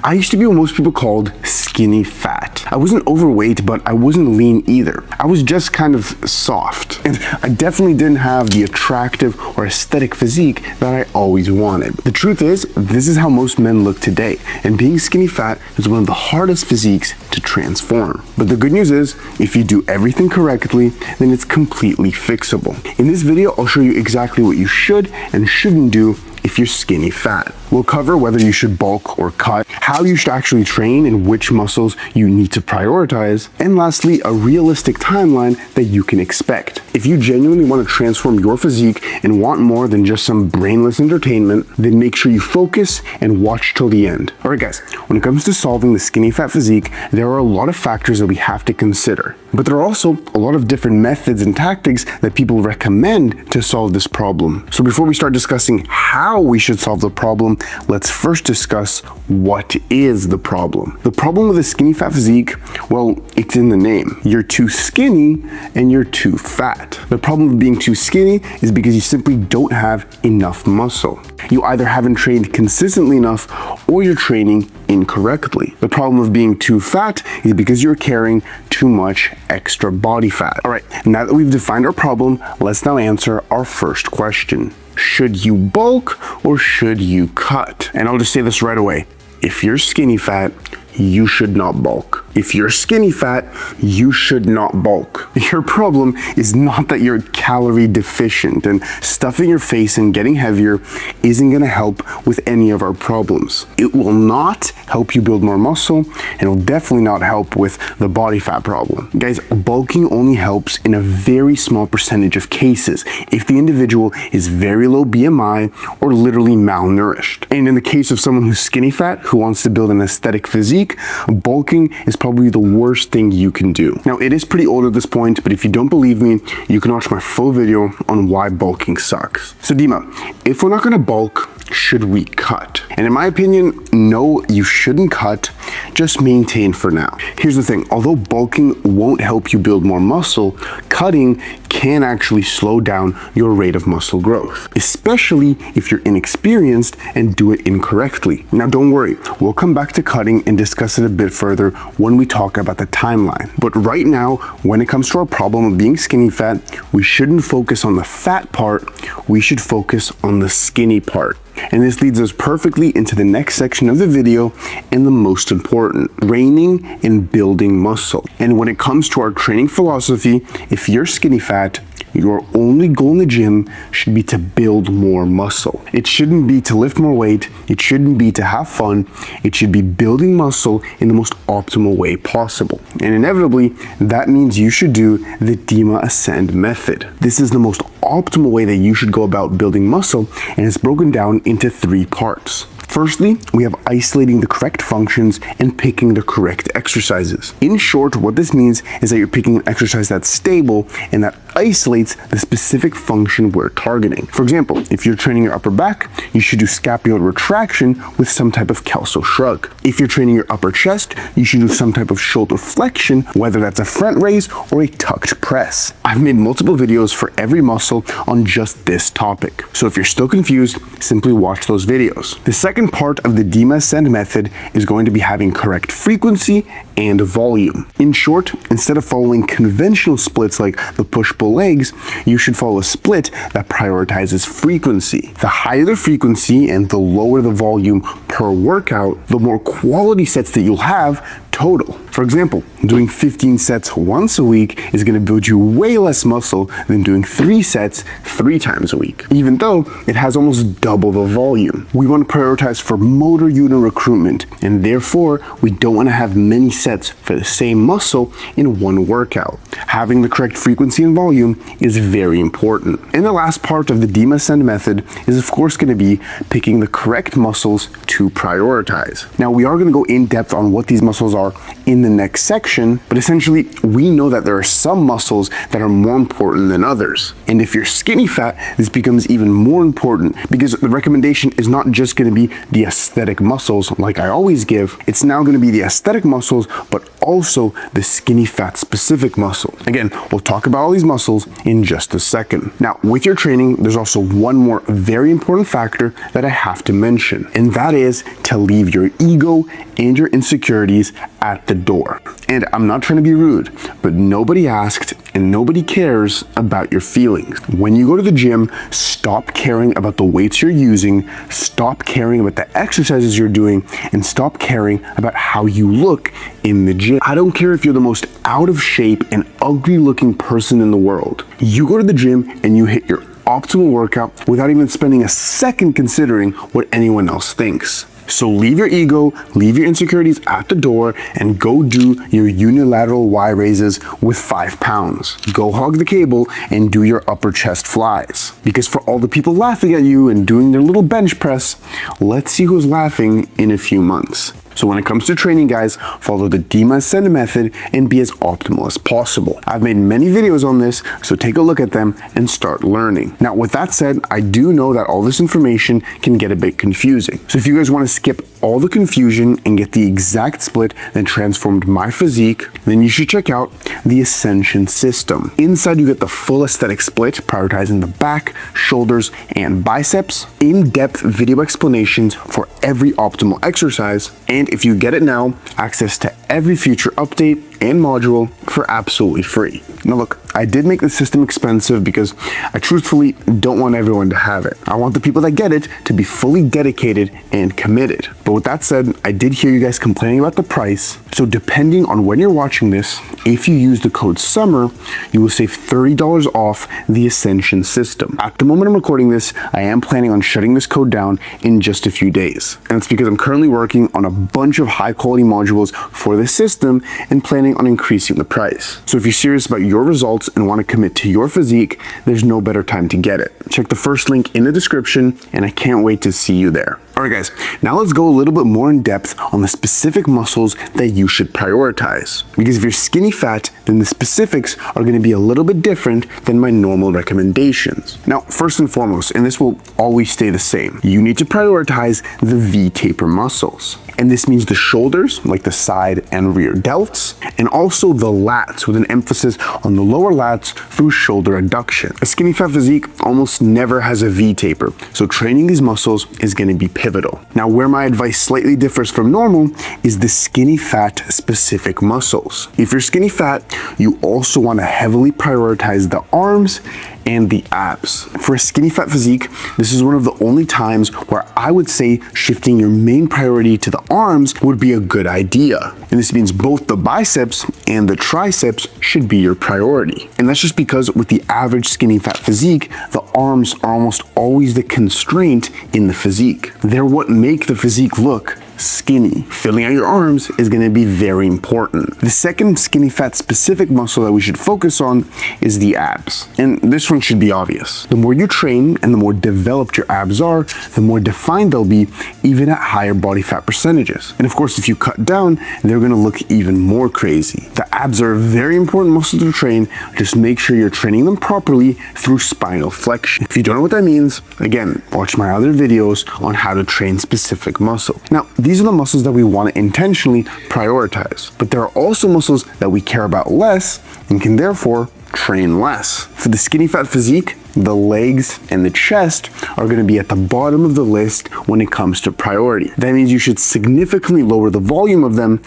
I used to be what most people called skinny fat. I wasn't overweight, but I wasn't lean either. I was just kind of soft. And I definitely didn't have the attractive or aesthetic physique that I always wanted. The truth is, this is how most men look today. And being skinny fat is one of the hardest physiques to transform. But the good news is, if you do everything correctly, then it's completely fixable. In this video, I'll show you exactly what you should and shouldn't do if you're skinny fat. We'll cover whether you should bulk or cut, how you should actually train and which muscles you need to prioritize, and lastly, a realistic timeline that you can expect. If you genuinely want to transform your physique and want more than just some brainless entertainment, then make sure you focus and watch till the end. Alright guys, when it comes to solving the skinny fat physique, there are a lot of factors that we have to consider. But there are also a lot of different methods and tactics that people recommend to solve this problem. So before we start discussing how we should solve the problem, let's first discuss what is the problem. The problem with a skinny fat physique, well, it's in the name. You're too skinny and you're too fat. The problem with being too skinny is because you simply don't have enough muscle. You either haven't trained consistently enough or you're training incorrectly. The problem of being too fat is because you're carrying too much extra body fat. All right, now that we've defined our problem, let's now answer our first question. Should you bulk or should you cut? And I'll just say this right away. If you're skinny fat, you should not bulk. If you're skinny fat, you should not bulk. Your problem is not that you're calorie deficient, and stuffing your face and getting heavier isn't gonna help with any of our problems. It will not help you build more muscle, and it will definitely not help with the body fat problem. Guys, bulking only helps in a very small percentage of cases if the individual is very low BMI or literally malnourished. And in the case of someone who's skinny fat who wants to build an aesthetic physique, bulking is probably the worst thing you can do. Now, it is pretty old at this point, but if you don't believe me, you can watch my full video on why bulking sucks. So Dema, if we're not gonna bulk, should we cut? And in my opinion, no, you shouldn't cut, just maintain for now. Here's the thing, although bulking won't help you build more muscle, cutting can actually slow down your rate of muscle growth, especially if you're inexperienced and do it incorrectly. Now don't worry, we'll come back to cutting and discuss it a bit further when we talk about the timeline. But right now, when it comes to our problem of being skinny fat, we shouldn't focus on the fat part, we should focus on the skinny part. And this leads us perfectly into the next section of the video and the most important, training and building muscle. And when it comes to our training philosophy, if you're skinny fat, your only goal in the gym should be to build more muscle. It shouldn't be to lift more weight. It shouldn't be to have fun. It should be building muscle in the most optimal way possible. And inevitably, that means you should do the Dema Ascend Method. This is the most optimal way that you should go about building muscle, and it's broken down into 3 parts. Firstly, we have isolating the correct functions and picking the correct exercises. In short, what this means is that you're picking an exercise that's stable and that isolates the specific function we're targeting. For example, if you're training your upper back, you should do scapular retraction with some type of calso shrug. If you're training your upper chest, you should do some type of shoulder flexion, whether that's a front raise or a tucked press. I've made multiple videos for every muscle on just this topic. So if you're still confused, simply watch those videos. The second part of the Dema Ascend method is going to be having correct frequency and volume. In short, instead of following conventional splits like the push-pull legs, you should follow a split that prioritizes frequency. The higher the frequency and the lower the volume per workout, the more quality sets that you'll have total. For example, doing 15 sets once a week is going to build you way less muscle than doing 3 sets 3 times a week, even though it has almost double the volume. We want to prioritize for motor unit recruitment, and therefore we don't want to have many sets for the same muscle in one workout. Having the correct frequency and volume is very important. And the last part of the Dema Ascend method is of course going to be picking the correct muscles to prioritize. Now we are going to go in depth on what these muscles are in the next section, but essentially we know that there are some muscles that are more important than others. And if you're skinny fat, this becomes even more important because the recommendation is not just going to be the aesthetic muscles like I always give, it's now going to be the aesthetic muscles, but also the skinny fat specific muscle. Again, we'll talk about all these muscles in just a second. Now, with your training, there's also one more very important factor that I have to mention, and that is to leave your ego and your insecurities at the door. And I'm not trying to be rude, but nobody asked and nobody cares about your feelings. When you go to the gym, stop caring about the weights you're using, stop caring about the exercises you're doing, and stop caring about how you look in the gym. I don't care if you're the most out of shape and ugly looking person in the world. You go to the gym and you hit your optimal workout without even spending a second considering what anyone else thinks. So leave your ego, leave your insecurities at the door, and go do your unilateral Y raises with 5 pounds. Go hog the cable and do your upper chest flies. Because for all the people laughing at you and doing their little bench press, let's see who's laughing in a few months. So when it comes to training, guys, follow the Dema Ascend Method and be as optimal as possible. I've made many videos on this, so take a look at them and start learning. Now, with that said, I do know that all this information can get a bit confusing. So if you guys want to skip all the confusion and get the exact split that transformed my physique, then you should check out the Ascension System. Inside, you get the full aesthetic split, prioritizing the back, shoulders, and biceps, in-depth video explanations for every optimal exercise, and if you get it now, access to every future update and module for absolutely free. Now look, I did make the system expensive because I truthfully don't want everyone to have it. I want the people that get it to be fully dedicated and committed. But with that said, I did hear you guys complaining about the price. So depending on when you're watching this, if you use the code SUMMER, you will save $30 off the Ascension System. At the moment I'm recording this, I am planning on shutting this code down in just a few days. And it's because I'm currently working on a bunch of high quality modules for this system and planning on increasing the price. So if you're serious about your results and want to commit to your physique, there's no better time to get it. Check the first link in the description, and I can't wait to see you there. Alright guys, now let's go a little bit more in depth on the specific muscles that you should prioritize. Because if you're skinny fat, then the specifics are going to be a little bit different than my normal recommendations. Now, first and foremost, and this will always stay the same, you need to prioritize the V-taper muscles. And this means the shoulders, like the side and rear delts, and also the lats, with an emphasis on the lower lats through shoulder adduction. A skinny fat physique almost never has a V-taper, so training these muscles is going to be pivotal. Now, where my advice slightly differs from normal is the skinny fat specific muscles. If you're skinny fat, you also want to heavily prioritize the arms and the abs. For a skinny fat physique, this is one of the only times where I would say shifting your main priority to the arms would be a good idea. And this means both the biceps and the triceps should be your priority. And that's just because with the average skinny fat physique, the arms are almost always the constraint in the physique. They're what make the physique look skinny. Filling out your arms is going to be very important. The second skinny fat specific muscle that we should focus on is the abs. And this one should be obvious. The more you train and the more developed your abs are, the more defined they'll be, even at higher body fat percentages. And of course, if you cut down, they're going to look even more crazy. The abs are a very important muscle to train. Just make sure you're training them properly through spinal flexion. If you don't know what that means, again, watch my other videos on how to train specific muscle. Now, these are the muscles that we want to intentionally prioritize, but there are also muscles that we care about less and can therefore train less. For the skinny fat physique, the legs and the chest are going to be at the bottom of the list when it comes to priority. That means you should significantly lower the volume of them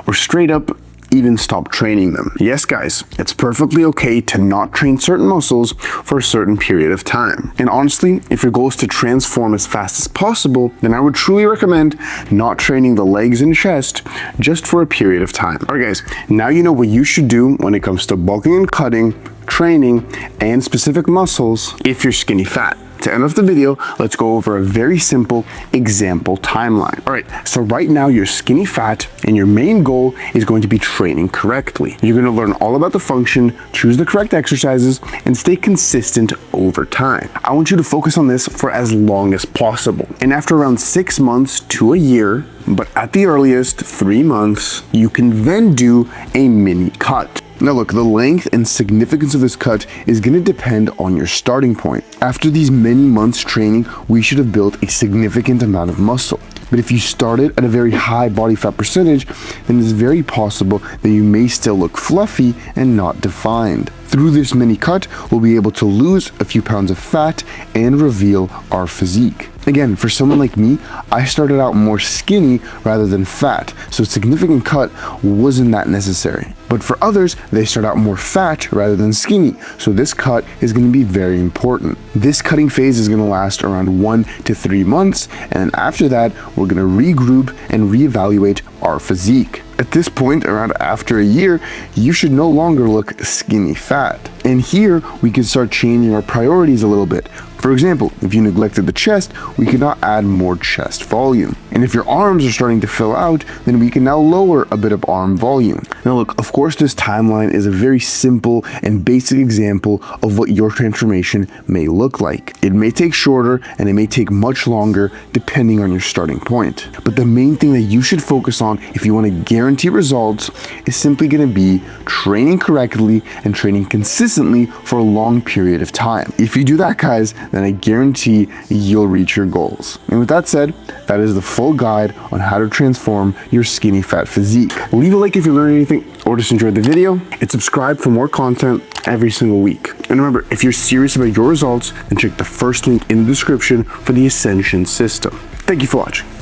or straight up even stop training them. Yes, guys, it's perfectly okay to not train certain muscles for a certain period of time. And honestly, if your goal is to transform as fast as possible, then I would truly recommend not training the legs and chest just for a period of time. All right, guys, now you know what you should do when it comes to bulking and cutting, training, and specific muscles if you're skinny fat. To end off the video, let's go over a very simple example timeline. All right, so right now you're skinny fat and your main goal is going to be training correctly. You're going to learn all about the function, choose the correct exercises, and stay consistent over time. I want you to focus on this for as long as possible. And after around 6 months to a year, but at the earliest 3 months, you can then do a mini cut. Now look, the length and significance of this cut is going to depend on your starting point. After these many months training, we should have built a significant amount of muscle. But if you started at a very high body fat percentage, then it's very possible that you may still look fluffy and not defined. Through this mini cut, we'll be able to lose a few pounds of fat and reveal our physique. Again, for someone like me, I started out more skinny rather than fat, so a significant cut wasn't that necessary. But for others, they start out more fat rather than skinny, so this cut is going to be very important. This cutting phase is going to last around 1 to 3 months, and after that, we're going to regroup and reevaluate our physique. At this point, around after a year, you should no longer look skinny fat. And here, we can start changing our priorities a little bit. For example, if you neglected the chest, we can now add more chest volume. And if your arms are starting to fill out, then we can now lower a bit of arm volume. Now look, of course this timeline is a very simple and basic example of what your transformation may look like. It may take shorter and it may take much longer depending on your starting point. But the main thing that you should focus on if you want to guarantee results is simply going to be training correctly and training consistently for a long period of time. If you do that, guys, then I guarantee you'll reach your goals. And with that said, that is the full guide on how to transform your skinny fat physique. Leave a like if you learned anything or just enjoyed the video, and subscribe for more content every single week. And remember, if you're serious about your results, then check the first link in the description for the Ascension System. Thank you for watching.